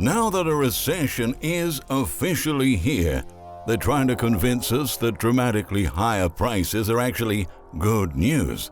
Now that a recession is officially here, they're trying to convince us that dramatically higher prices are actually good news.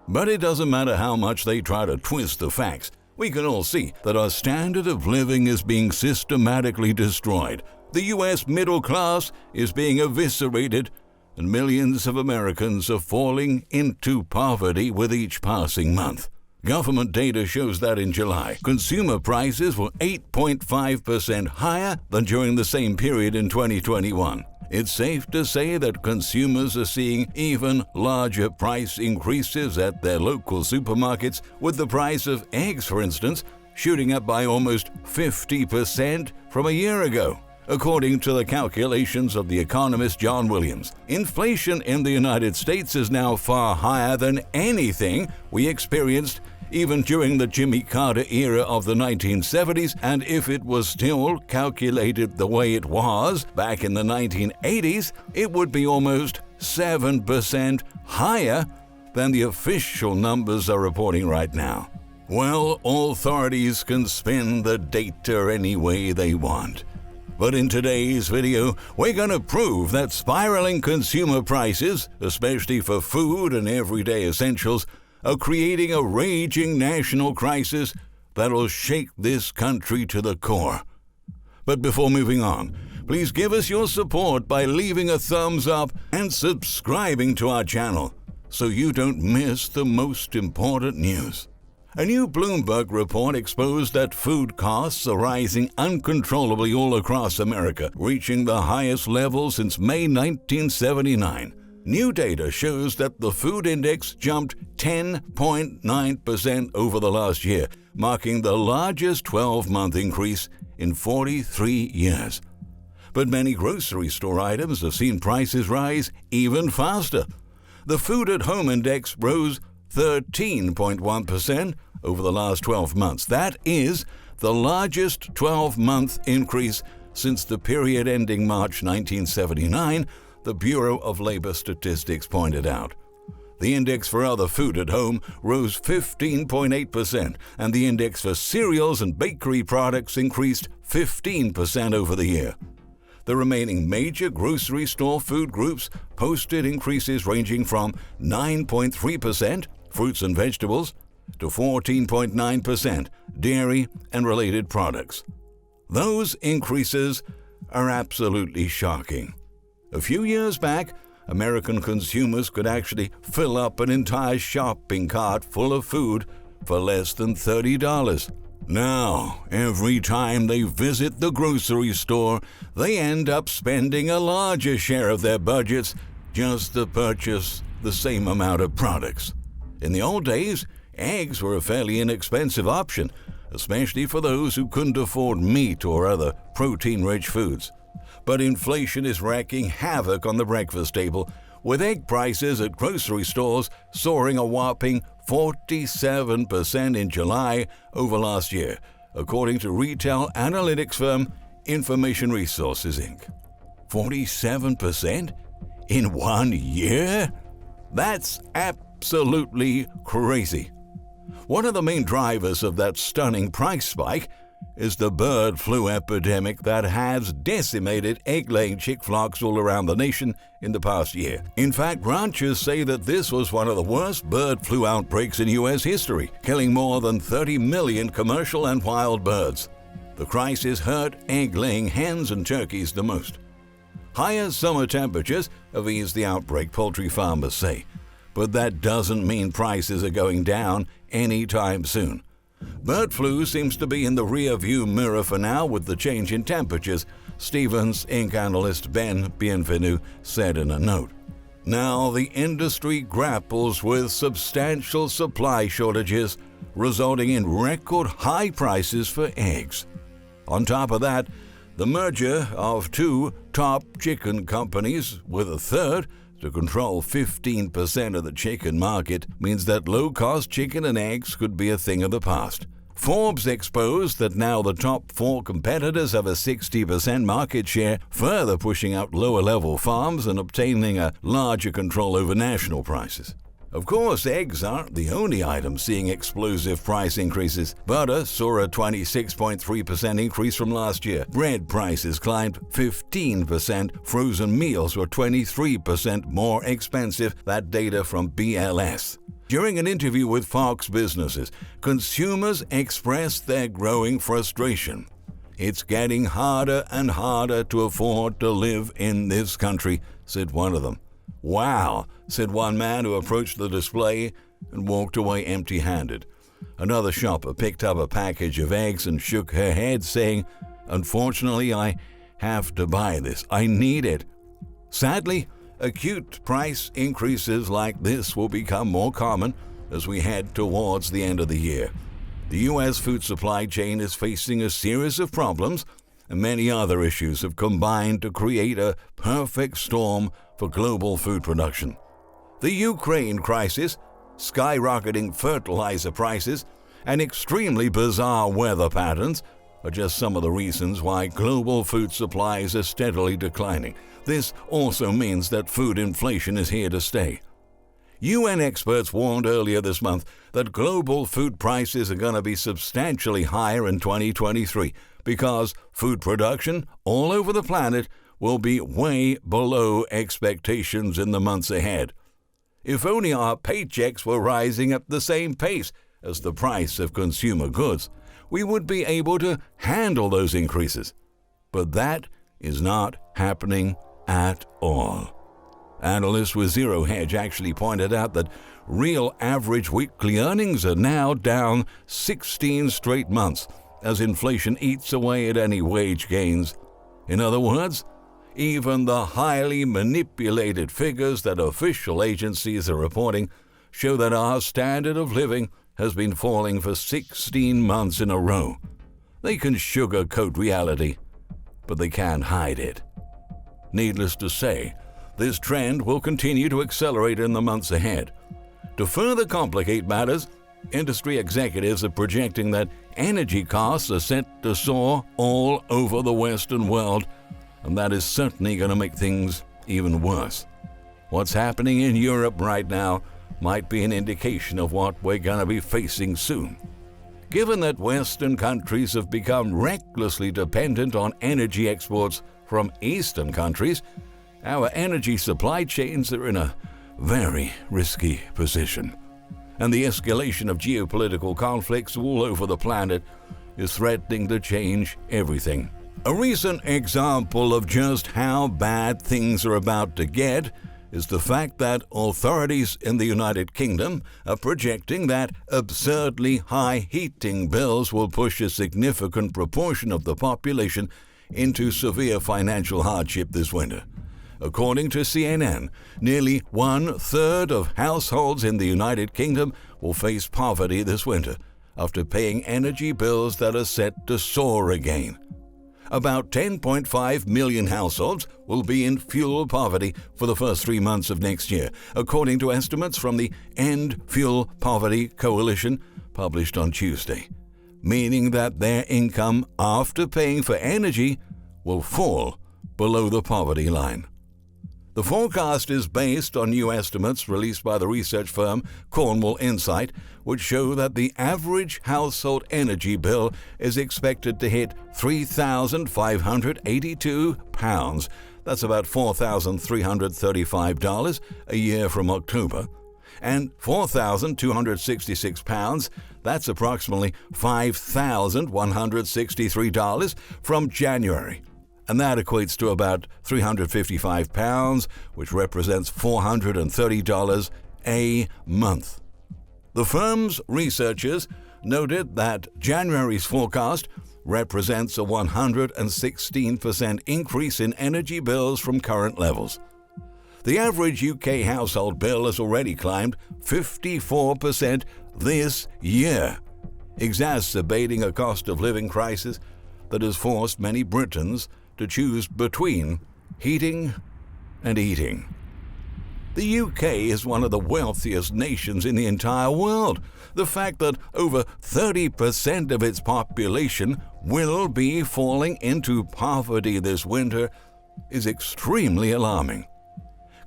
But it doesn't matter how much they try to twist the facts. We can all see that our standard of living is being systematically destroyed. The U.S. middle class is being eviscerated, and millions of Americans are falling into poverty with each passing month. Government data shows that in July, consumer prices were 8.5% higher than during the same period in 2021. It's safe to say that consumers are seeing even larger price increases at their local supermarkets, with the price of eggs, for instance, shooting up by almost 50% from a year ago. According to the calculations of the economist John Williams, inflation in the United States is now far higher than anything we experienced even during the Jimmy Carter era of the 1970s, and if it was still calculated the way it was back in the 1980s, it would be almost 7% higher than the official numbers are reporting right now. Well, authorities can spin the data any way they want. But in today's video, we're going to prove that spiraling consumer prices, especially for food and everyday essentials, are creating a raging national crisis that'll shake this country to the core. But before moving on, please give us your support by leaving a thumbs up and subscribing to our channel so you don't miss the most important news. A new Bloomberg report exposed that food costs are rising uncontrollably all across America, reaching the highest level since May 1979. New data shows that the food index jumped 10.9% over the last year, marking the largest 12-month increase in 43 years. But many grocery store items have seen prices rise even faster. The Food at Home Index rose 13.1% over the last 12 months. That is the largest 12-month increase since the period ending March 1979, the Bureau of Labor Statistics pointed out. The index for other food at home rose 15.8%, and the index for cereals and bakery products increased 15% over the year. The remaining major grocery store food groups posted increases ranging from 9.3%, fruits and vegetables, to 14.9%, dairy and related products. Those increases are absolutely shocking. A few years back, American consumers could actually fill up an entire shopping cart full of food for less than $30. Now, every time they visit the grocery store, they end up spending a larger share of their budgets just to purchase the same amount of products. In the old days, eggs were a fairly inexpensive option, especially for those who couldn't afford meat or other protein-rich foods. But inflation is wreaking havoc on the breakfast table, with egg prices at grocery stores soaring a whopping 47% in July over last year, according to retail analytics firm Information Resources, Inc. 47% in 1 year? That's absolutely crazy. One of the main drivers of that stunning price spike is the bird flu epidemic that has decimated egg-laying chick flocks all around the nation in the past year. In fact, ranchers say that this was one of the worst bird flu outbreaks in U.S. history, killing more than 30 million commercial and wild birds. The crisis hurt egg-laying hens and turkeys the most. Higher summer temperatures have eased the outbreak, poultry farmers say, but that doesn't mean prices are going down anytime soon. Bird flu seems to be in the rear-view mirror for now with the change in temperatures, Stevens Inc. analyst Ben Bienvenu said in a note. Now the industry grapples with substantial supply shortages, resulting in record high prices for eggs. On top of that, the merger of two top chicken companies with a third to control 15% of the chicken market means that low-cost chicken and eggs could be a thing of the past. Forbes exposed that now the top 4 competitors have a 60% market share, further pushing out lower-level farms and obtaining a larger control over national prices. Of course, eggs aren't the only item seeing explosive price increases. Butter saw a 26.3% increase from last year. Bread prices climbed 15%. Frozen meals were 23% more expensive. That data from BLS. During an interview with Fox Businesses, consumers expressed their growing frustration. "It's getting harder and harder to afford to live in this country," said one of them. "Wow," said one man who approached the display and walked away empty-handed. Another shopper picked up a package of eggs and shook her head, saying, "Unfortunately, I have to buy this. I need it." Sadly, acute price increases like this will become more common as we head towards the end of the year. The U.S. food supply chain is facing a series of problems, and many other issues have combined to create a perfect storm for global food production. The Ukraine crisis, skyrocketing fertilizer prices, and extremely bizarre weather patterns are just some of the reasons why global food supplies are steadily declining. This also means that food inflation is here to stay. UN experts warned earlier this month that global food prices are going to be substantially higher in 2023 because food production all over the planet will be way below expectations in the months ahead. If only our paychecks were rising at the same pace as the price of consumer goods, we would be able to handle those increases. But that is not happening at all. Analysts with Zero Hedge actually pointed out that real average weekly earnings are now down 16 straight months as inflation eats away at any wage gains. In other words, even the highly manipulated figures that official agencies are reporting show that our standard of living has been falling for 16 months in a row. They can sugarcoat reality, but they can't hide it. Needless to say, this trend will continue to accelerate in the months ahead. To further complicate matters, industry executives are projecting that energy costs are set to soar all over the Western world, and that is certainly going to make things even worse. What's happening in Europe right now might be an indication of what we're going to be facing soon. Given that Western countries have become recklessly dependent on energy exports from Eastern countries, our energy supply chains are in a very risky position. And the escalation of geopolitical conflicts all over the planet is threatening to change everything. A recent example of just how bad things are about to get is the fact that authorities in the United Kingdom are projecting that absurdly high heating bills will push a significant proportion of the population into severe financial hardship this winter. According to CNN, nearly 1/3 of households in the United Kingdom will face poverty this winter after paying energy bills that are set to soar again. About 10.5 million households will be in fuel poverty for the first 3 months of next year, according to estimates from the End Fuel Poverty Coalition published on Tuesday, meaning that their income after paying for energy will fall below the poverty line. The forecast is based on new estimates released by the research firm Cornwall Insight, which show that the average household energy bill is expected to hit £3,582. That's about $4,335 a year from October. And £4,266, that's approximately $5,163 from January. And that equates to about £355, which represents $430 a month. The firm's researchers noted that January's forecast represents a 116% increase in energy bills from current levels. The average UK household bill has already climbed 54% this year, exacerbating a cost of living crisis that has forced many Britons to choose between heating and eating. The UK is one of the wealthiest nations in the entire world. The fact that over 30% of its population will be falling into poverty this winter is extremely alarming.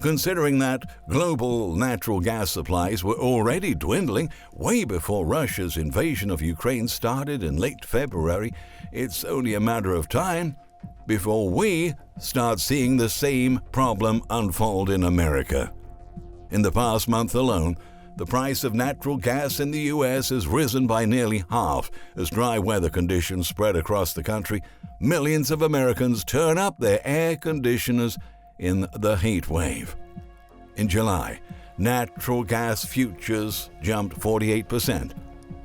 considering that global natural gas supplies were already dwindling way before Russia's invasion of Ukraine started in late February. It's only a matter of time before we start seeing the same problem unfold in America. In the past month alone, the price of natural gas in the U.S. has risen by nearly half as dry weather conditions spread across the country. Millions of Americans turn up their air conditioners in the heat wave. In July, natural gas futures jumped 48%.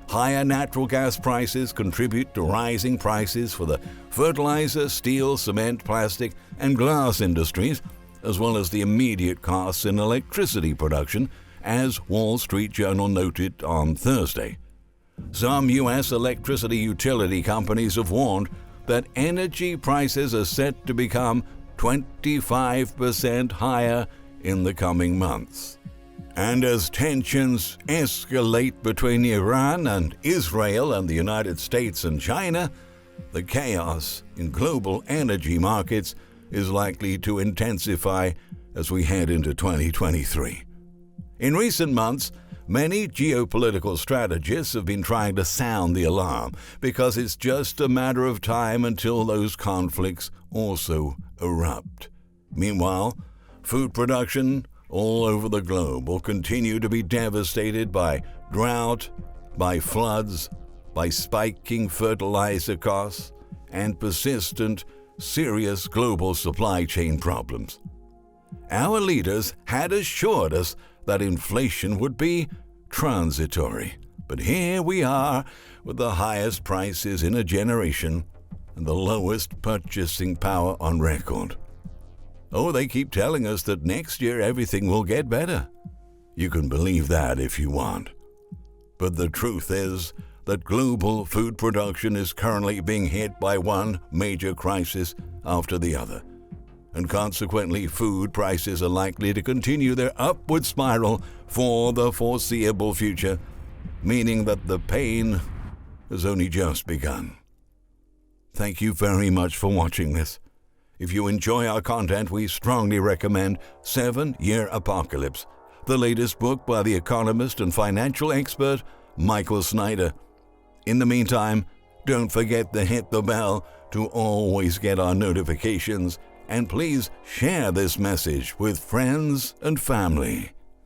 Higher natural gas prices contribute to rising prices for the fertilizer, steel, cement, plastic, and glass industries, as well as the immediate costs in electricity production, as Wall Street Journal noted on Thursday. Some U.S. electricity utility companies have warned that energy prices are set to become 25% higher in the coming months. And as tensions escalate between Iran and Israel and the United States and China, the chaos in global energy markets is likely to intensify as we head into 2023. In recent months, many geopolitical strategists have been trying to sound the alarm because it's just a matter of time until those conflicts also erupt. Meanwhile, food production all over the globe will continue to be devastated by drought, by floods, by spiking fertilizer costs, and persistent, serious global supply chain problems. Our leaders had assured us that inflation would be transitory. But here we are with the highest prices in a generation and the lowest purchasing power on record. Oh, they keep telling us that next year everything will get better. You can believe that if you want. But the truth is that global food production is currently being hit by one major crisis after the other. And consequently, food prices are likely to continue their upward spiral for the foreseeable future, meaning that the pain has only just begun. Thank you very much for watching this. If you enjoy our content, we strongly recommend 7-Year Apocalypse, the latest book by the economist and financial expert Michael Snyder. In the meantime, don't forget to hit the bell to always get our notifications, and please share this message with friends and family.